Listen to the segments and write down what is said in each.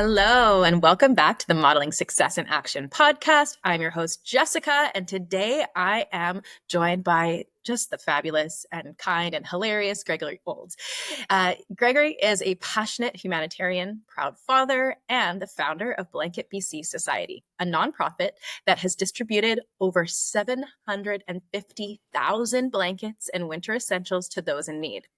Hello, and welcome back to the Modeling Success in Action podcast. I'm your host, Jessica, and today I am joined by just the fabulous and kind and hilarious Gregory Ould. Gregory is a passionate humanitarian, proud father, and the founder of Blanket BC Society, a nonprofit that has distributed over 750,000 blankets and winter essentials to those in need.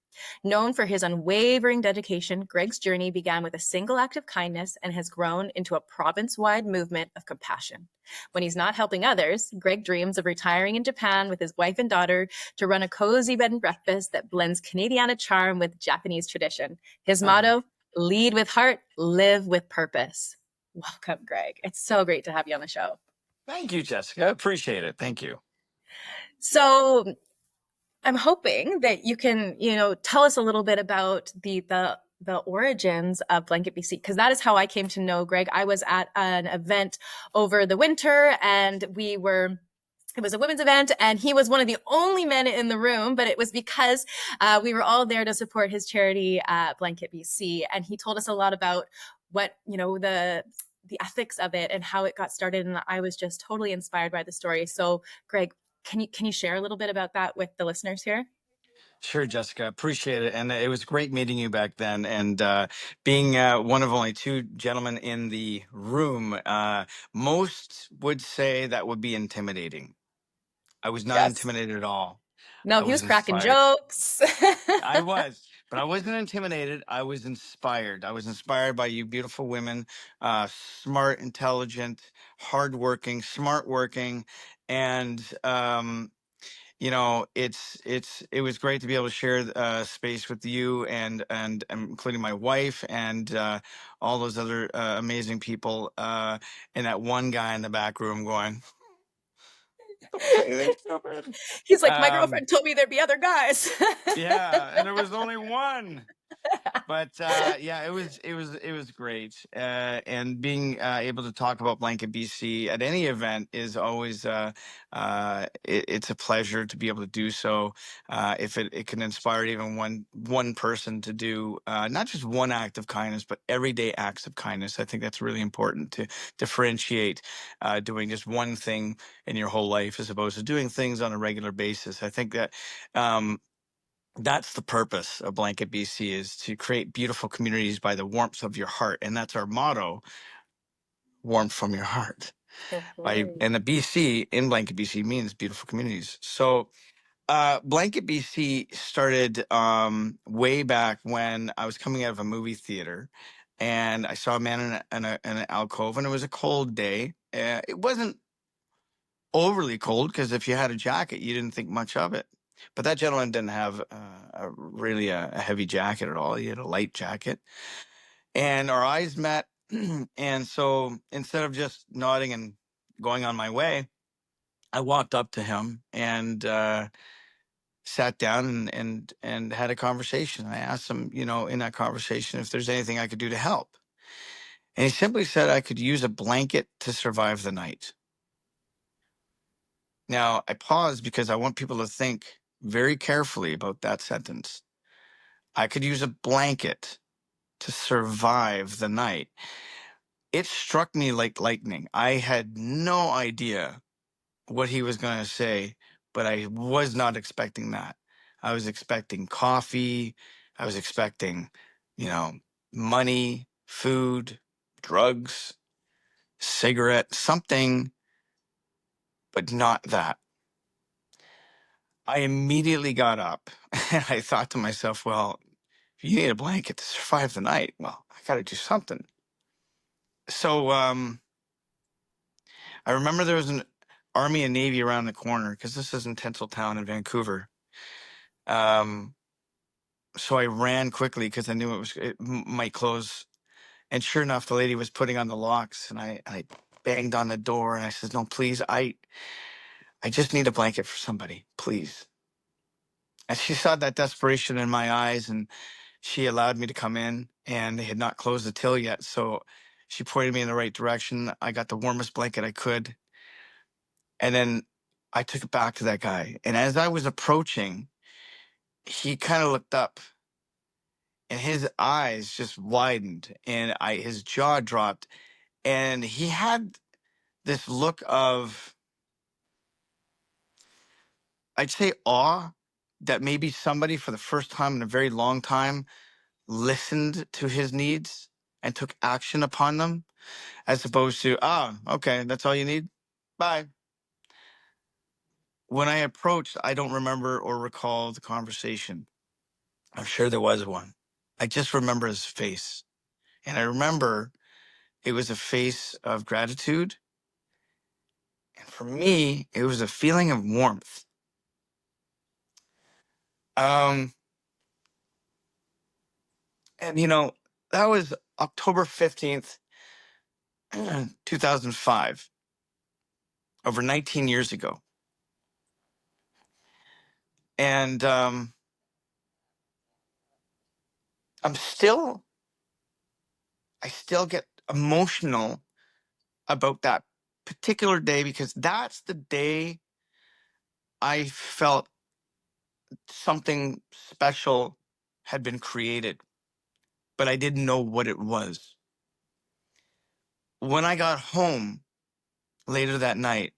Known for his unwavering dedication, Greg's journey began with a single act of kindness and has grown into a province-wide movement of compassion. When he's not helping others, Greg dreams of retiring in Japan with his wife and daughter to run a cozy bed and breakfast that blends Canadiana charm with Japanese tradition. His motto, lead with heart, live with purpose. Welcome, Greg. It's so great to have you on the show. Thank you, Jessica. Appreciate it. Thank you. So I'm hoping that you can, tell us a little bit about the origins of Blanket BC, because that is how I came to know Greg. I was at an event over the winter, and it was a women's event, and he was one of the only men in the room, but it was because we were all there to support his charity, Blanket BC, and he told us a lot about what, the ethics of it and how it got started, and I was just totally inspired by the story. So, Greg, can you share a little bit about that with the listeners here? Sure, Jessica. Appreciate it. And it was great meeting you back then. And being one of only two gentlemen in the room, most would say that would be intimidating. I was not Yes. intimidated at all. No, I he was was cracking inspired. jokes. But I wasn't intimidated. I was inspired. I was inspired by you beautiful women, smart, intelligent, hardworking, smart working. And, it was great to be able to share space with you and including my wife and all those other amazing people, and that one guy in the back room going, "Don't say anything stupid." He's like, my Um, girlfriend told me there'd be other guys. yeah, and there was only one. But yeah, it was great, and being able to talk about Blanket BC at any event is always it's a pleasure to be able to do so. If it can inspire even one person to do not just one act of kindness, but everyday acts of kindness, I think that's really important to differentiate doing just one thing in your whole life as opposed to doing things on a regular basis. I think that. That's the purpose of Blanket BC, is to create beautiful communities by the warmth of your heart. And that's our motto, warmth from your heart. And the BC in Blanket BC means beautiful communities. So Blanket BC started way back when I was coming out of a movie theater and I saw a man in an alcove, and it was a cold day. It wasn't overly cold because if you had a jacket, you didn't think much of it. But that gentleman didn't have really a heavy jacket at all. He had a light jacket, and our eyes met. And so instead of just nodding and going on my way, I walked up to him and sat down and had a conversation. I asked him, in that conversation, if there's anything I could do to help. And he simply said I could use a blanket to survive the night. Now, I pause because I want people to think very carefully about that sentence. I could use a blanket to survive the night. It struck me like lightning. I had no idea what he was going to say, but I was not expecting that. I was expecting coffee. I was expecting, you know, money, food, drugs, cigarette, something, but not that. I immediately got up and I thought to myself, well, if you need a blanket to survive the night, well, I got to do something. So I remember there was an Army and Navy around the corner because this is in Tinseltown in Vancouver. Um, so I ran quickly because I knew it might close. And sure enough, the lady was putting on the locks, and I banged on the door and I said, "No, please, I just need a blanket for somebody, please." And she saw that desperation in my eyes, and she allowed me to come in, and they had not closed the till yet. So she pointed me in the right direction. I got the warmest blanket I could. And then I took it back to that guy. And as I was approaching, he kind of looked up and his eyes just widened, and his jaw dropped, and he had this look of, I'd say, awe, that maybe somebody for the first time in a very long time listened to his needs and took action upon them, as opposed to, okay, that's all you need, bye. When I approached, I don't remember or recall the conversation. I'm sure there was one. I just remember his face. And I remember it was a face of gratitude. And for me, it was a feeling of warmth. Um, and, that was October 15th, 2005, over 19 years ago. And I'm still, I still get emotional about that particular day, because that's the day I felt something special had been created, but I didn't know what it was. When I got home later that night,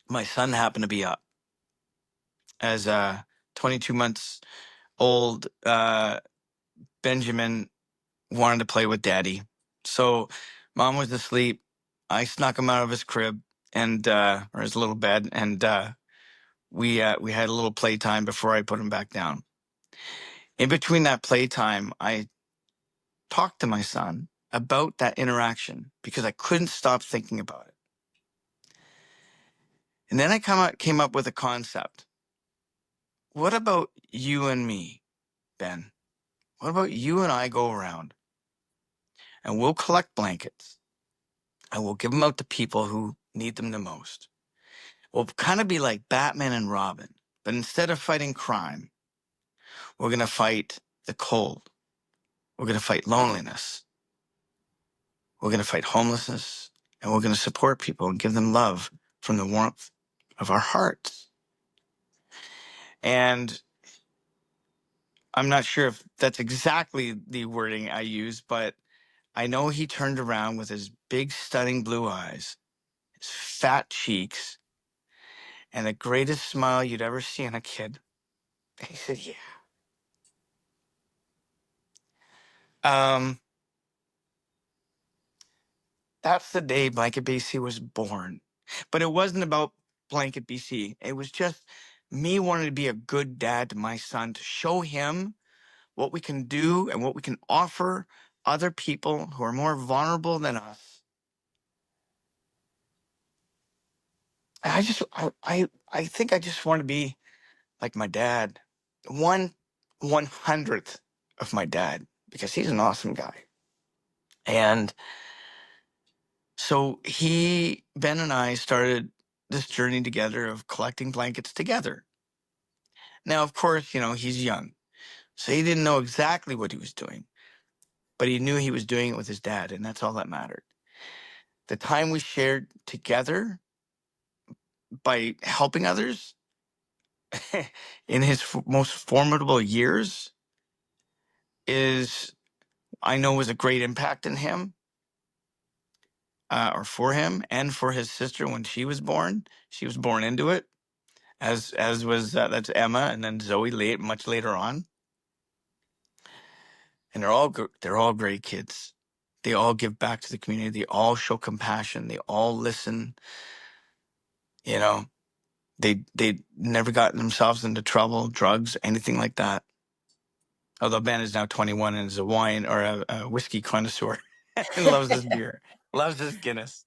my son happened to be up, as a 22 months old Benjamin wanted to play with daddy. So mom was asleep. I snuck him out of his crib, and or his little bed, and we had a little playtime before I put him back down. In between that playtime, I talked to my son about that interaction because I couldn't stop thinking about it. And then I came up with a concept. What about you and me, Ben? What about you and I go around and we'll collect blankets and we'll give them out to people who need them the most? We'll kind of be like Batman and Robin, but instead of fighting crime, we're going to fight the cold. We're going to fight loneliness. We're going to fight homelessness, and we're going to support people and give them love from the warmth of our hearts. And I'm not sure if that's exactly the wording I use, but I know he turned around with his big, stunning blue eyes, his fat cheeks, and the greatest smile you'd ever see in a kid. He said, yeah. Um, that's the day Blanket BC was born. But it wasn't about Blanket BC. It was just me wanting to be a good dad to my son, to show him what we can do and what we can offer other people who are more vulnerable than us. I think I just want to be like my dad, 1/100th of my dad, because he's an awesome guy. And so Ben and I started this journey together of collecting blankets together. Now, of course, he's young, so he didn't know exactly what he was doing, but he knew he was doing it with his dad, and that's all that mattered. The time we shared together by helping others in his most formidable years is, I know, was a great impact in him, or for him, and for his sister when she was born. She was born into it, as was that's Emma, and then Zoe much later on. And they're all great kids. They all give back to the community. They all show compassion. They all listen. You know, they never got themselves into trouble, drugs, anything like that. Although Ben is now 21 and is a wine or a whiskey connoisseur and loves his beer, loves his Guinness.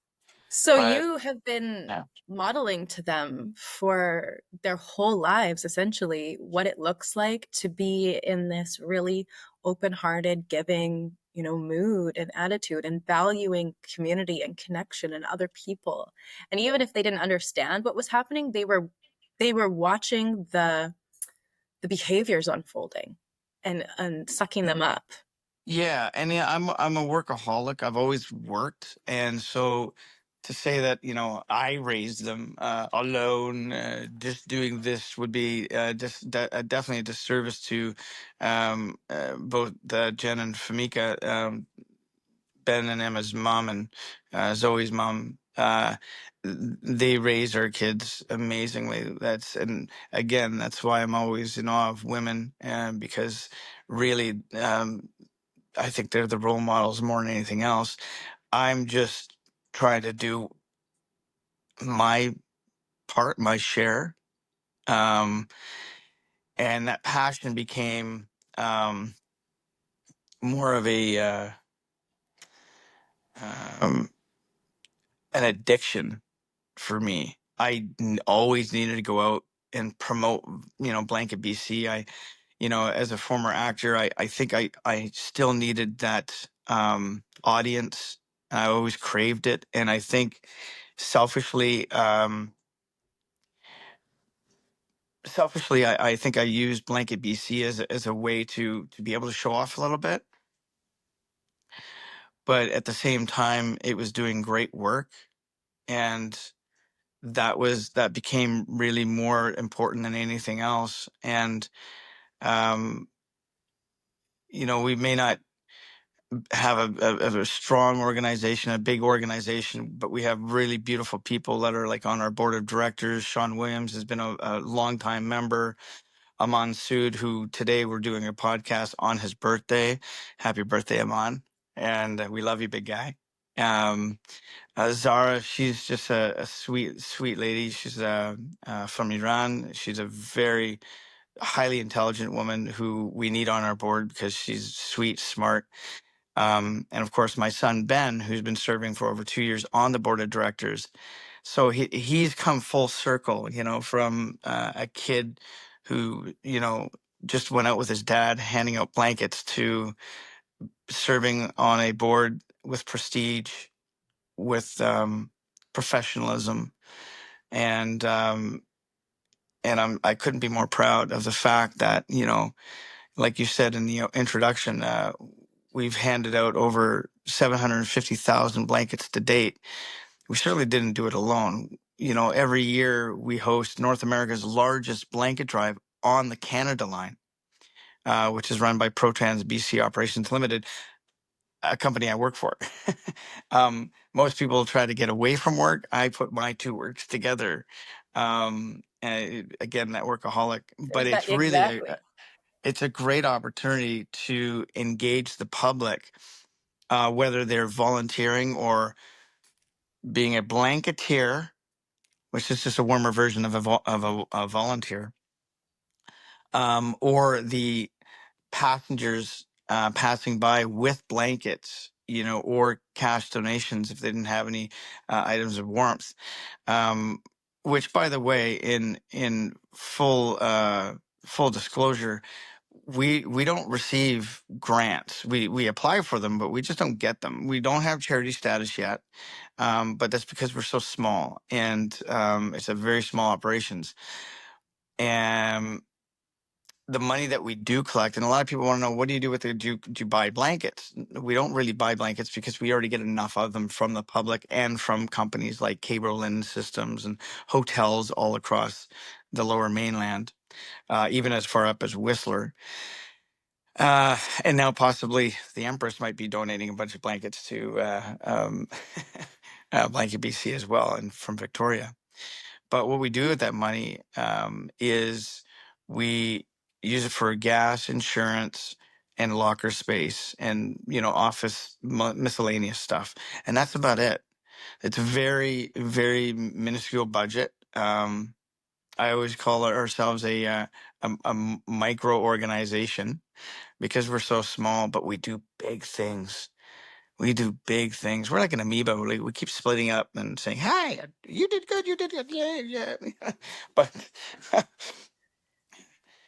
So But you have been yeah, modeling to them for their whole lives, essentially, what it looks like to be in this really open-hearted, giving, mood and attitude, and valuing community and connection and other people. And even if they didn't understand what was happening, they were watching the behaviors unfolding and sucking them up. yeah, and yeah, I'm a workaholic. I've always worked, and so to say that I raised them alone, just doing this would be definitely a disservice to both Jen and Famika, Ben and Emma's mom, and Zoe's mom. They raise our kids amazingly. And again, that's why I'm always in awe of women, because really, I think they're the role models more than anything else. I'm just trying to do my part, my share. Um, and that passion became um, more of um, an addiction for me. Always needed to go out and promote, Blanket BC. As a former actor, I think I still needed that audience. I always craved it. And I think selfishly, I think I used Blanket BC as a way to be able to show off a little bit. But at the same time, it was doing great work. And that became really more important than anything else. And, um, we may not have a strong organization, a big organization, but we have really beautiful people that are like on our board of directors. Sean Williams has been a longtime member. Aman Sood, who today we're doing a podcast on his birthday. Happy birthday, Aman. And we love you, big guy. Um, Zara, she's just a sweet, sweet lady. She's from Iran. She's a very highly intelligent woman who we need on our board because she's sweet, smart. And of course, my son, Ben, who's been serving for over 2 years on the board of directors. So he's come full circle, from a kid who, just went out with his dad handing out blankets to serving on a board with prestige, with professionalism. And, I couldn't be more proud of the fact that, like you said in the introduction, we've handed out over 750,000 blankets to date. We certainly didn't do it alone. Every year we host North America's largest blanket drive on the Canada line, which is run by ProTrans BC Operations Limited, a company I work for. Most people try to get away from work. I put my two works together. And again, that workaholic, but That it's really exactly. it's a great opportunity to engage the public, whether they're volunteering or being a blanketeer, which is just a warmer version of a volunteer, or the passengers passing by with blankets, or cash donations if they didn't have any items of warmth. Um, which, by the way, in full disclosure, we don't receive grants. We apply for them, but we just don't get them. We don't have charity status yet, but that's because we're so small, and it's a very small operations. And the money that we do collect, and a lot of people want to know, what do you do with it? Do you buy blankets? We don't really buy blankets because we already get enough of them from the public and from companies like Cable Linen Systems and hotels all across the Lower Mainland, even as far up as Whistler. And now possibly the Empress might be donating a bunch of blankets to Blanket BC as well, and from Victoria. But what we do with that money is we use it for gas, insurance, and locker space, and office miscellaneous stuff, and that's about it. It's a very, very minuscule budget. I always call ourselves a micro organization because we're so small, but we do big things. We do big things. We're like an amoeba. We keep splitting up and saying, "Hi, you did good. You did good. Yeah, yeah." But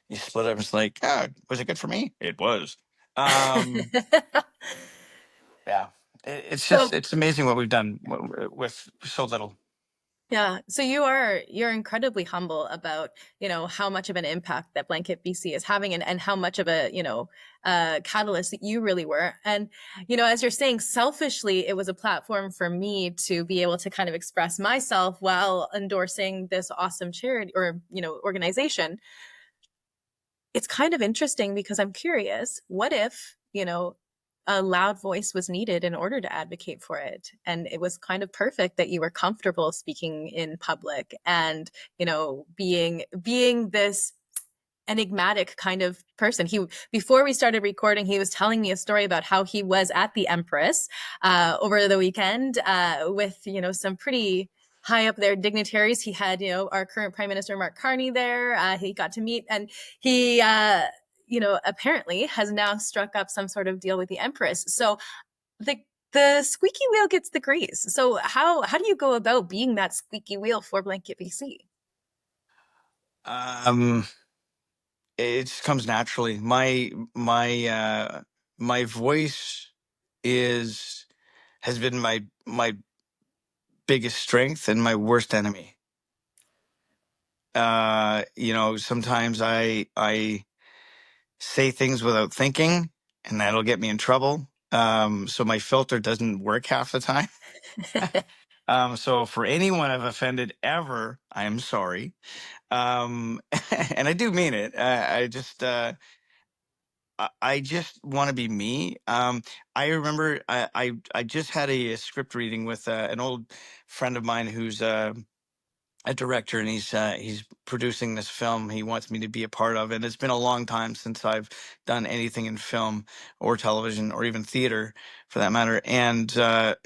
you split up. And it's like, "Oh, was it good for me? It was." Um, yeah, it's So amazing what we've done with so little. Yeah. So you're incredibly humble about, how much of an impact that Blanket BC is having, and how much of a, catalyst that you really were. And, as you're saying, selfishly, it was a platform for me to be able to kind of express myself while endorsing this awesome charity or, organization. It's kind of interesting because I'm curious, what if, a loud voice was needed in order to advocate for it? And it was kind of perfect that you were comfortable speaking in public and, being this enigmatic kind of person. He Before we started recording, he was telling me a story about how he was at the Empress over the weekend with some pretty high up there dignitaries. He had our current Prime Minister Mark Carney there. He got to meet, and he apparently has now struck up some sort of deal with the Empress. So the the squeaky wheel gets the grease. So how do you go about being that squeaky wheel for Blanket BC? Um, it just comes naturally. My voice is has been my biggest strength and my worst enemy. Sometimes I say things without thinking, and that'll get me in trouble. So my filter doesn't work half the time. So for anyone I've offended ever, I am sorry. And I do mean it. I just want to be me. I remember I just had a script reading with an old friend of mine who's a director, and he's producing this film he wants me to be a part of, and it's been a long time since I've done anything in film or television or even theater for that matter. And the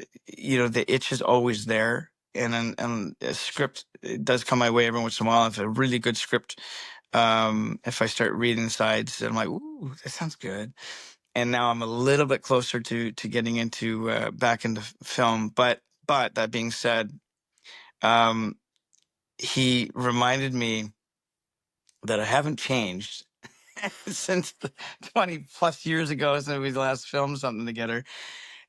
itch is always there, and a script, it does come my way every once in a while. If a really good script, if I start reading sides, I'm like, ooh, that sounds good. And now I'm a little bit closer to getting into back into film. But that being said, um he reminded me that I haven't changed since the 20 plus years ago since we last filmed something together.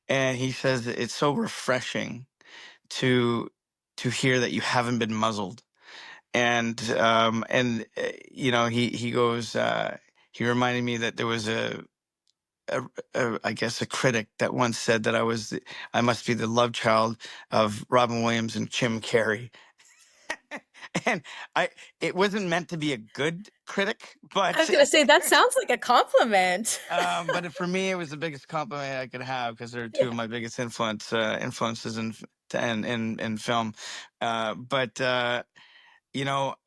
And he says that it's so refreshing to hear that you haven't been muzzled. He goes, he reminded me that there was a, I guess a critic that once said that I must be the love child of Robin Williams and Jim Carrey. And I it wasn't meant to be a good critic, I was but going to say, that sounds like a compliment. for me, it was the biggest compliment I could have because they're two Yeah. of my biggest influences in film. But I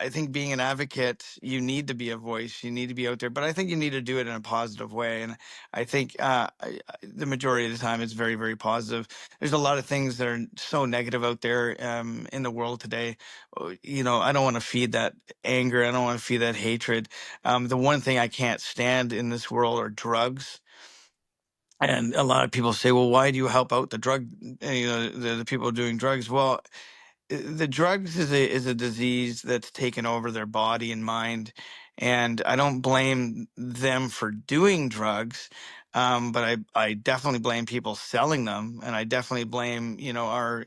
think being an advocate, you need to be a voice. You need to be out there, but I think you need to do it in a positive way. And I think the majority of the time, it's very, very positive. There's a lot of things that are so negative out there in the world today. I don't want to feed that anger. I don't want to feed that hatred. The one thing I can't stand in this world are drugs. And a lot of people say, "Well, why do you help out the drug? The people doing drugs?" Well, the drugs is a disease that's taken over their body and mind, and I don't blame them for doing drugs, but I definitely blame people selling them, and I definitely blame our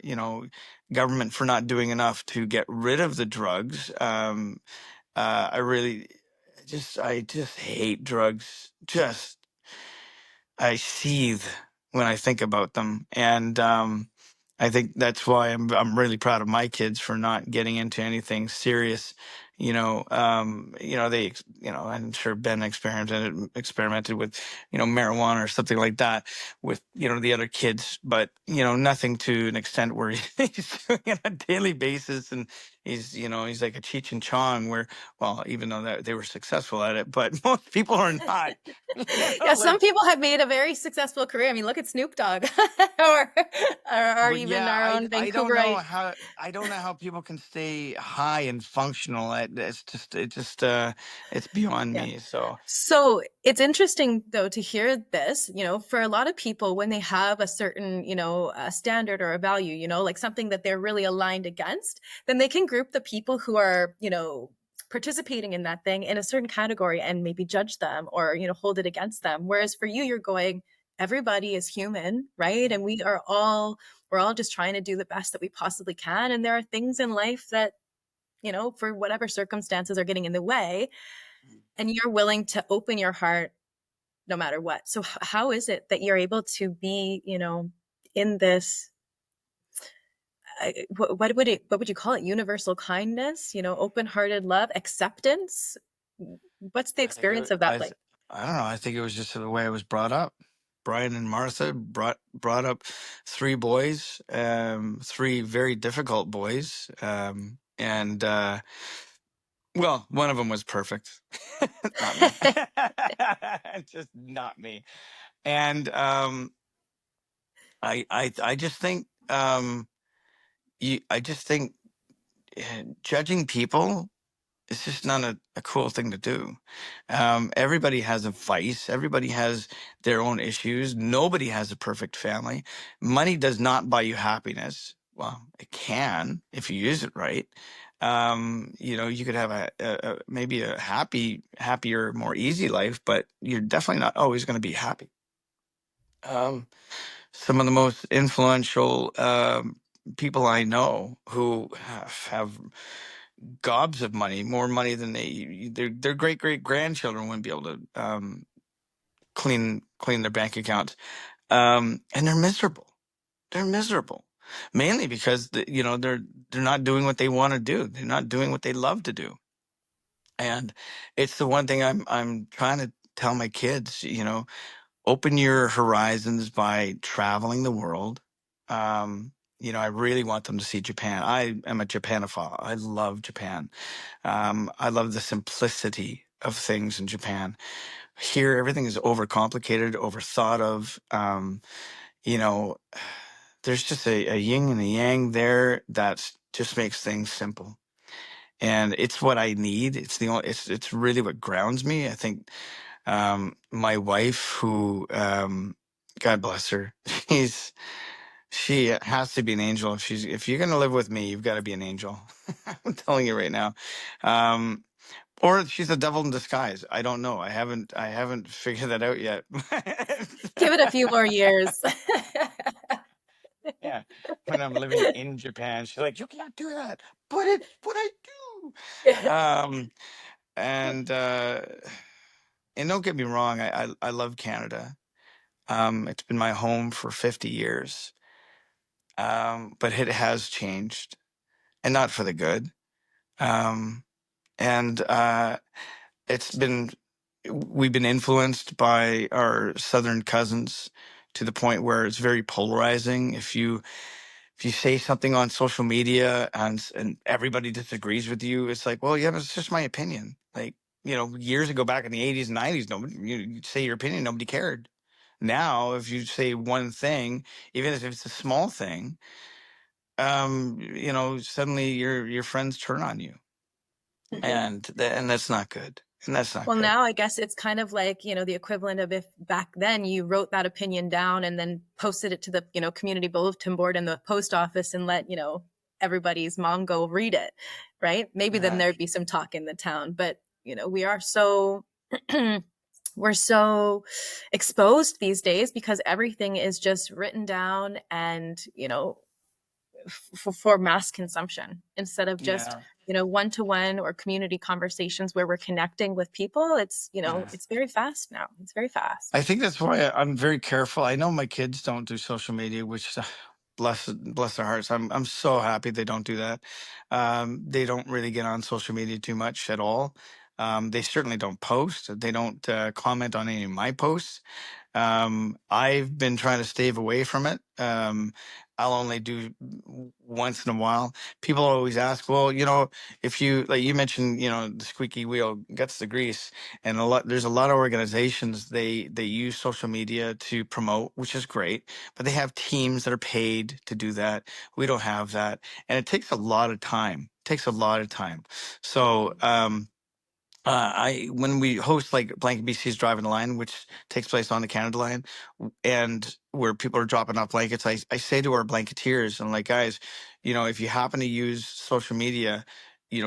government for not doing enough to get rid of the drugs. I really I just hate drugs. Just I seethe when I think about them, and I think that's why I'm really proud of my kids for not getting into anything serious. I'm sure Ben experimented with marijuana or something like that with the other kids, but nothing to an extent where he's doing it on a daily basis, and he's like a Cheech and Chong, where well, even though that they were successful at it, but most people are not. Yeah, some Like, people have made a very successful career. I mean, look at Snoop Dogg, or but even yeah, our own Vancouverite. I don't know how people can stay high and functional. It's beyond Yeah. me. So So it's interesting though to hear this, for a lot of people when they have a certain, a standard or a value, like something that they're really aligned against, then they can group the people who are, participating in that thing in a certain category and maybe judge them or, hold it against them. Whereas for you, you're going, everybody is human, right? And we're all just trying to do the best that we possibly can. And there are things in life that, for whatever circumstances are getting in the way, and you're willing to open your heart no matter what. So how is it that you're able to be, in this, what would you call it? Universal kindness, open-hearted love, acceptance? What's the I think experience of that like? I don't know. I think it was just the way I was brought up. Brian and Martha brought up three boys, three very difficult boys, and well, one of them was perfect, not me, just not me. And I just think I just think judging people, it's just not a cool thing to do. Everybody has a vice. Everybody has their own issues. Nobody has a perfect family. Money does not buy you happiness. Well, it can if you use it right. You could have maybe a happier, more easy life, but you're definitely not always going to be happy. Um, some of the most influential people I know who have gobs of money, more money than their great grandchildren wouldn't be able to clean their bank accounts, and they're miserable. They're miserable, mainly because they're not doing what they want to do. They're not doing what they love to do, and it's the one thing I'm trying to tell my kids. Open your horizons by traveling the world. I really want them to see Japan. I am a Japanophile. I love Japan. I love the simplicity of things in Japan. Here, everything is overcomplicated, overthought of. You know, there's just a yin and a yang there that just makes things simple. And it's what I need. It's really what grounds me. I think my wife, who God bless her, she has to be an angel. If you're gonna live with me, you've got to be an angel. I'm telling you right now. Um, or she's a devil in disguise. I don't know. I haven't figured that out yet. Give it a few more years. Yeah. When I'm living in Japan, she's like, "You can't do that." But I do. And don't get me wrong, I love Canada. It's been my home for 50 years. But it has changed, and not for the good. Um, and it's been we've been influenced by our southern cousins to the point where it's very polarizing. If you say something on social media and everybody disagrees with you, it's like, well, yeah, but it's just my opinion. Like, years ago, back in the 80s and 90s, nobody, you'd say your opinion, nobody cared. Now, if you say one thing, even if it's a small thing, suddenly your friends turn on you, Mhm. and that's not good. And that's not Well, good. now I guess it's kind of like, the equivalent of if back then you wrote that opinion down and then posted it to the, community bulletin board in the post office and let, everybody's mom go read it, right? Maybe then Uh, there'd be some talk in the town. But, we are so we're so exposed these days because everything is just written down and, for mass consumption instead of just yeah. one-to-one or community conversations where we're connecting with people. It's it's very fast now. It's very fast. I think that's why I'm very careful. I know my kids don't do social media, which bless their hearts. I'm so happy they don't do that. They don't really get on social media too much at all. They certainly don't post. They don't comment on any of my posts. I've been trying to stave away from it. I'll only do once in a while. People always ask, well, if you, like you mentioned, the squeaky wheel gets the grease, and there's a lot of organizations, they use social media to promote, which is great, but they have teams that are paid to do that. We don't have that, and it takes a lot of time. It takes a lot of time. So, I when we host like Blanket BC's Driving the Line, which takes place on the Canada line, and where people are dropping off blankets, I say to our blanketeers, I'm like, guys, if you happen to use social media,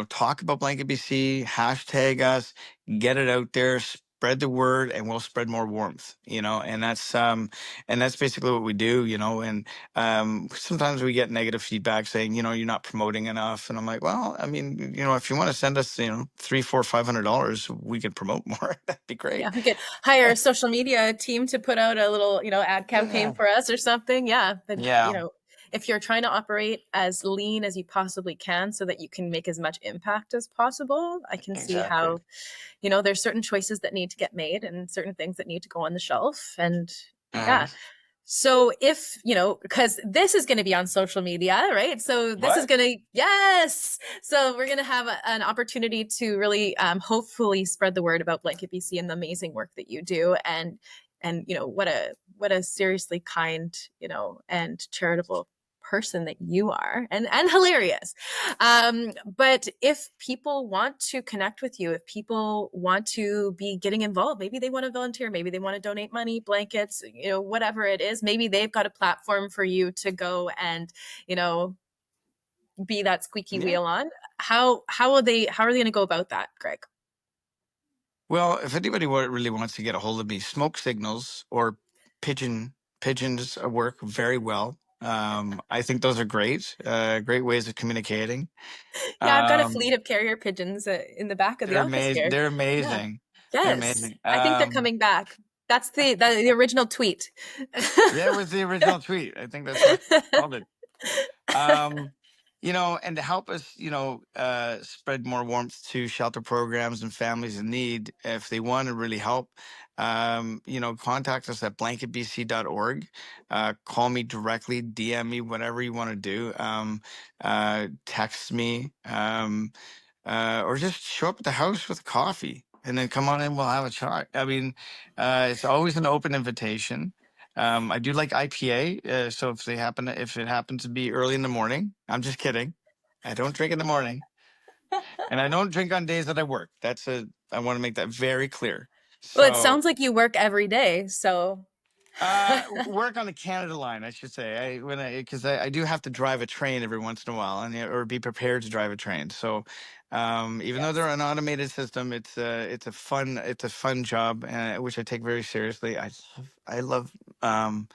talk about Blanket BC, hashtag us, get it out there, spread the word and we'll spread more warmth, and that's basically what we do, and sometimes we get negative feedback saying, you're not promoting enough. And I'm like, well, I mean, if you want to send us, three, four, $500, we could promote more. That'd be Yeah, great. we could hire a social media team to put out a little, ad campaign Yeah. for us or something. Yeah, but Yeah, if you're trying to operate as lean as you possibly can so that you can make as much impact as possible, I can see exactly. how, there's certain choices that need to get made and certain things that need to go on the shelf. And Uh-huh. yeah, so if, because this is going to be on social media, right? So this is What? going to, yes. So we're going to have an opportunity to really hopefully spread the word about Blanket BC and the amazing work that you do. And, what a seriously kind, and charitable person that you are, and hilarious. But if people want to connect with you, if people want to be getting involved, maybe they want to volunteer, maybe they want to donate money, blankets, whatever it is, maybe they've got a platform for you to go and, you know, be that squeaky Yeah. wheel on. How are they going to go about that, Greg? Well, if anybody really wants to get a hold of me, smoke signals or pigeons work very well. I think those are great ways of communicating. Yeah, I've got a Um, fleet of carrier pigeons in the back of the they're office amazing. here. They're Yeah. amazing. They're Yes. amazing. I think they're coming back. That's the original tweet. Yeah, it was the original tweet. I think that's what I called it. um and to help us, spread more warmth to shelter programs and families in need, if they want to really help, contact us at blanketbc.org. Call me directly, DM me, whatever you want to do. Text me, or just show up at the house with coffee and then come on in, we'll have a chat. I mean, it's always an open invitation. I do like IPA, so if it happens to be early in the morning, I'm just kidding. I don't drink in the morning, and I don't drink on days that I work. I want to make that very clear. Well, it So, sounds like you work every day, so work on the Canada line, I should say. Because I do have to drive a train every once in a while, or be prepared to drive a train. So, even though yes. they're an automated system, it's a fun job, which I take very seriously. I love um,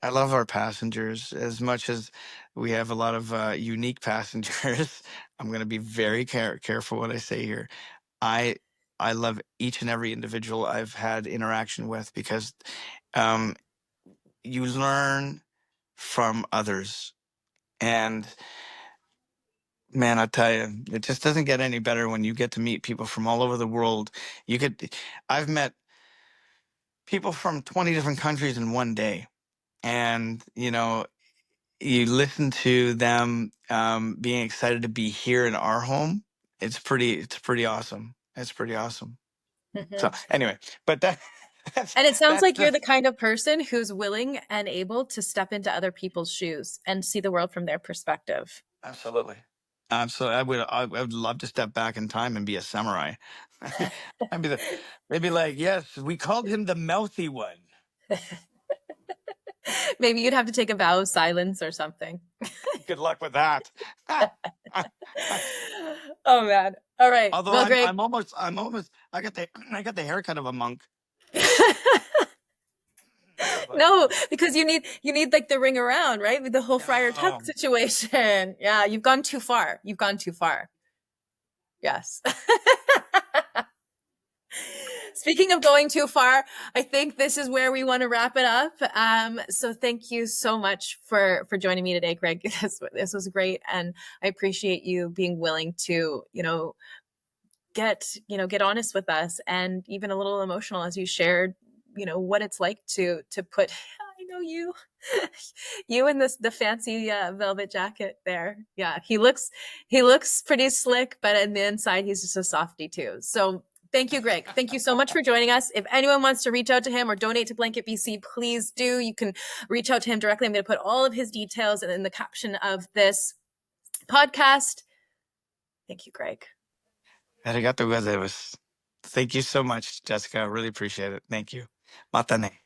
I love our passengers as much as we have a lot of unique passengers. I'm going to be very careful what I say here. I I love each and every individual I've had interaction with, because um, you learn from others, and man, I tell you, it just doesn't get any better when you get to meet people from all over the world. I've met people from 20 different countries in one day, and you listen to them being excited to be here in our home. It's pretty awesome. It's pretty awesome. So Mhm. anyway, but that's And it sounds that's like you're the the kind of person who's willing and able to step into other people's shoes and see the world from their perspective. absolutely. Absolutely. I would love to step back in time and be a samurai. I'd be the they'd be like, yes, we called him the mouthy one. Maybe you'd have to take a vow of silence or something. Good luck with that. Oh man. All right. Although Well, Greg. I got the haircut of a monk. But No, because you need like the ring around, right? With the whole Friar Tuck no. situation. Yeah, you've gone too far. You've gone too far. Yes. Speaking of going too far, I think this is where we want to wrap it up. So thank you so much for joining me today, Greg. This was great, and I appreciate you being willing to get honest with us and even a little emotional as you shared what it's like to put I know you you in the fancy velvet jacket there. Yeah, he looks pretty slick, but in the inside he's just a softie too. So thank you, Greg. Thank you so much for joining us. If anyone wants to reach out to him or donate to Blanket BC, please do. You can reach out to him directly. I'm going to put all of his details in the caption of this podcast. Thank you, Greg. Arigato gozaimasu. Thank you so much, Jessica. I really appreciate it. Thank you. Matane.